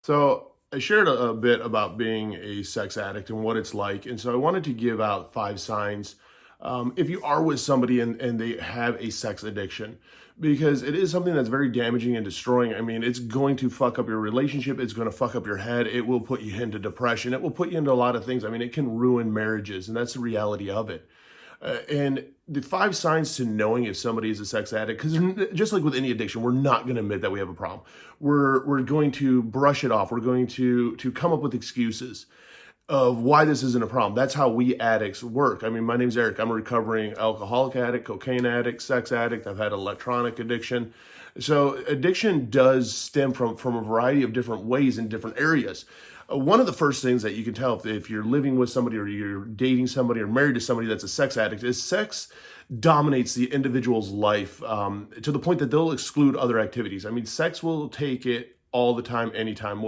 So I shared a bit about being a sex addict and what it's like. And so I wanted to give out 5 signs if you are with somebody and they have a sex addiction, because it is something that's very damaging and destroying. I mean, it's going to fuck up your relationship. It's going to fuck up your head. It will put you into depression. It will put you into a lot of things. I mean, it can ruin marriages, and that's the reality of it. And the 5 signs to knowing if somebody is a sex addict, because just like with any addiction, we're not going to admit that we have a problem. We're going to brush it off. We're going to come up with excuses of why this isn't a problem. That's how we addicts work. I mean, my name's Eric. I'm a recovering alcoholic addict, cocaine addict, sex addict. I've had electronic addiction. So addiction does stem from a variety of different ways in different areas. One of the first things that you can tell if you're living with somebody or you're dating somebody or married to somebody that's a sex addict is sex dominates the individual's life to the point that they'll exclude other activities. I mean, sex will take it all the time, anytime.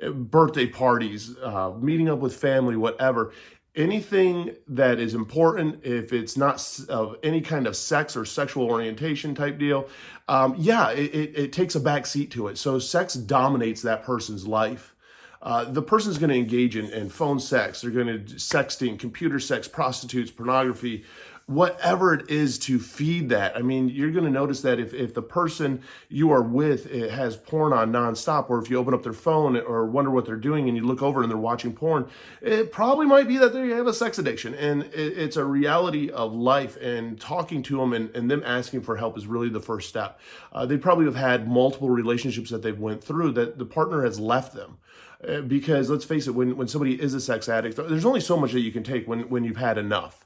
Birthday parties, meeting up with family, whatever. Anything that is important, if it's not of any kind of sex or sexual orientation type deal, it takes a back seat to it. So sex dominates that person's life. The person's going to engage in phone sex. They're going to sexting, computer sex, prostitutes, pornography, whatever it is to feed that. I mean, you're going to notice that if the person you are with has porn on nonstop, or if you open up their phone or wonder what they're doing and you look over and they're watching porn, it probably might be that they have a sex addiction. And it's a reality of life, and talking to them and them asking for help is really the first step. They probably have had multiple relationships that they've went through that the partner has left them. Because let's face it, when somebody is a sex addict, there's only so much that you can take when you've had enough.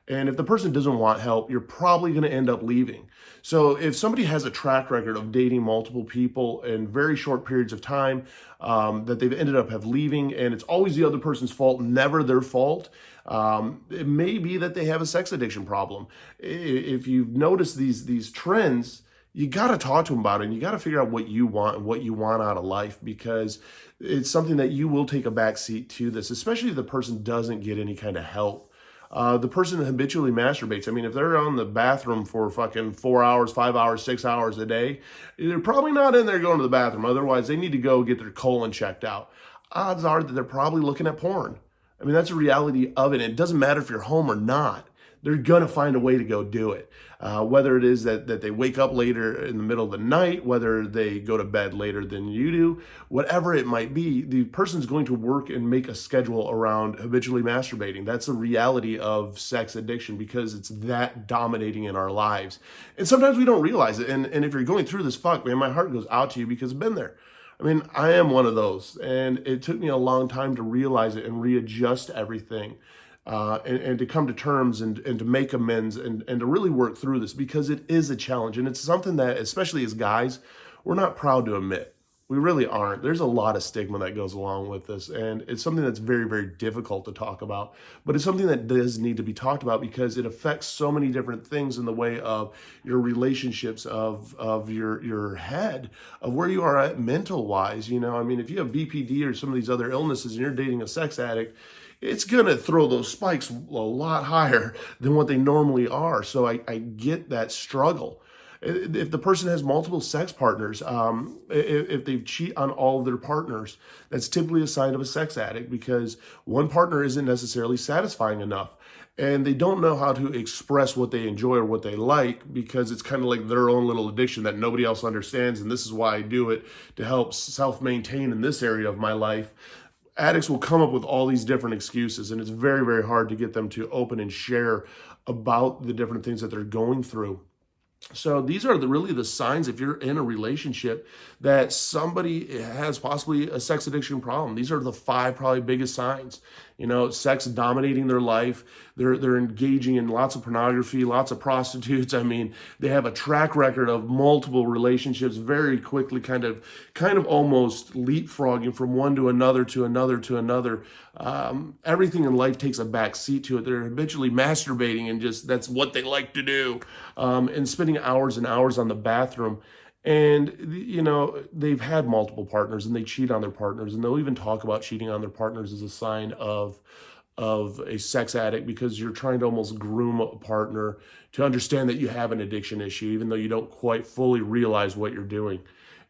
And if the person doesn't want help, you're probably going to end up leaving. So if somebody has a track record of dating multiple people in very short periods of time, that they've ended up have leaving, and it's always the other person's fault, never their fault, it may be that they have a sex addiction problem. If you've noticed these trends, you got to talk to them about it, and you got to figure out what you want and what you want out of life, because it's something that you will take a back seat to this, especially if the person doesn't get any kind of help. The person that habitually masturbates, I mean, if they're on the bathroom for fucking 4 hours, 5 hours, 6 hours a day, they're probably not in there going to the bathroom. Otherwise, they need to go get their colon checked out. Odds are that they're probably looking at porn. I mean, that's the reality of it. It doesn't matter if you're home or not. They're going to find a way to go do it. Whether it is that they wake up later in the middle of the night, whether they go to bed later than you do, whatever it might be, the person's going to work and make a schedule around habitually masturbating. That's the reality of sex addiction, because it's that dominating in our lives. And sometimes we don't realize it. And if you're going through this, fuck, man, my heart goes out to you, because I've been there. I mean, I am one of those. And it took me a long time to realize it and readjust everything. And to come to terms and to make amends and to really work through this, because it is a challenge, and it's something that, especially as guys, we're not proud to admit. We really aren't. There's a lot of stigma that goes along with this, and it's something that's very, very difficult to talk about, but it's something that does need to be talked about, because it affects so many different things in the way of your relationships, of your head, of where you are at mental wise. You know, I mean, if you have BPD or some of these other illnesses and you're dating a sex addict, it's going to throw those spikes a lot higher than what they normally are. So I get that struggle. If the person has multiple sex partners, if they cheat on all of their partners, that's typically a sign of a sex addict, because one partner isn't necessarily satisfying enough. And they don't know how to express what they enjoy or what they like, because it's kind of like their own little addiction that nobody else understands. And this is why I do it, to help self-maintain in this area of my life. Addicts will come up with all these different excuses, and it's very, very hard to get them to open and share about the different things that they're going through. So these are really the signs, if you're in a relationship, that somebody has possibly a sex addiction problem. These are the 5 probably biggest signs. You know, sex dominating their life. They're engaging in lots of pornography, lots of prostitutes. I mean, they have a track record of multiple relationships, very quickly kind of almost leapfrogging from one to another to another to another. Everything in life takes a back seat to it. They're habitually masturbating, and just that's what they like to do, and spending hours and hours on the bathroom. And, you know, they've had multiple partners and they cheat on their partners, and they'll even talk about cheating on their partners as a sign of a sex addict, because you're trying to almost groom a partner to understand that you have an addiction issue, even though you don't quite fully realize what you're doing.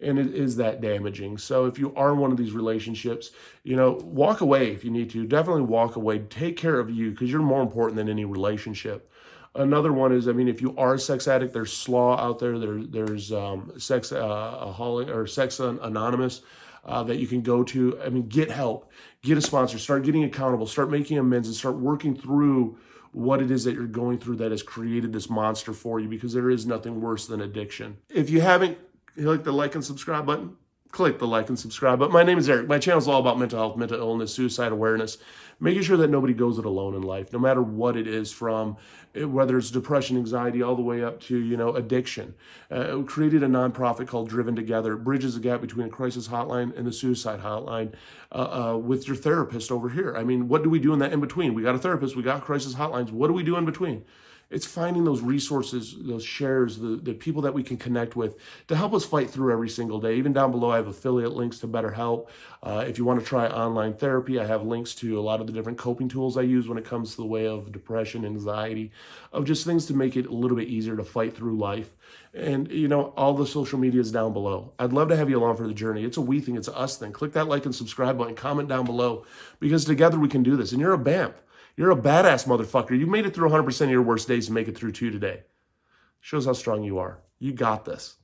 and it is that damaging. So if you are in one of these relationships, walk away if you need to. Definitely walk away. Take care of you, because you're more important than any relationship. Another one is, if you are a sex addict, there's Slaw out there. There's Sex or Sex Anonymous that you can go to. Get help, get a sponsor, start getting accountable, start making amends, and start working through what it is that you're going through that has created this monster for you, because there is nothing worse than addiction. If you haven't hit the like and subscribe button, click the like and subscribe button. My name is Eric. My channel is all about mental health, mental illness, suicide awareness, making sure that nobody goes it alone in life, no matter what it is, from whether it's depression, anxiety, all the way up to, addiction. We created a nonprofit called Driven Together. It bridges the gap between a crisis hotline and the suicide hotline with your therapist over here. What do we do in that in between? We got a therapist, we got crisis hotlines. What do we do in between? It's finding those resources, those shares, the people that we can connect with to help us fight through every single day. Even down below, I have affiliate links to BetterHelp. If you want to try online therapy, I have links to a lot of the different coping tools I use when it comes to the way of depression, anxiety, of just things to make it a little bit easier to fight through life. And, all the social media is down below. I'd love to have you along for the journey. It's a we thing. It's a us thing. Click that like and subscribe button. Comment down below, because together we can do this. And you're a BAMP. You're a badass motherfucker. You made it through 100% of your worst days and make it through 2 today. Shows how strong you are. You got this.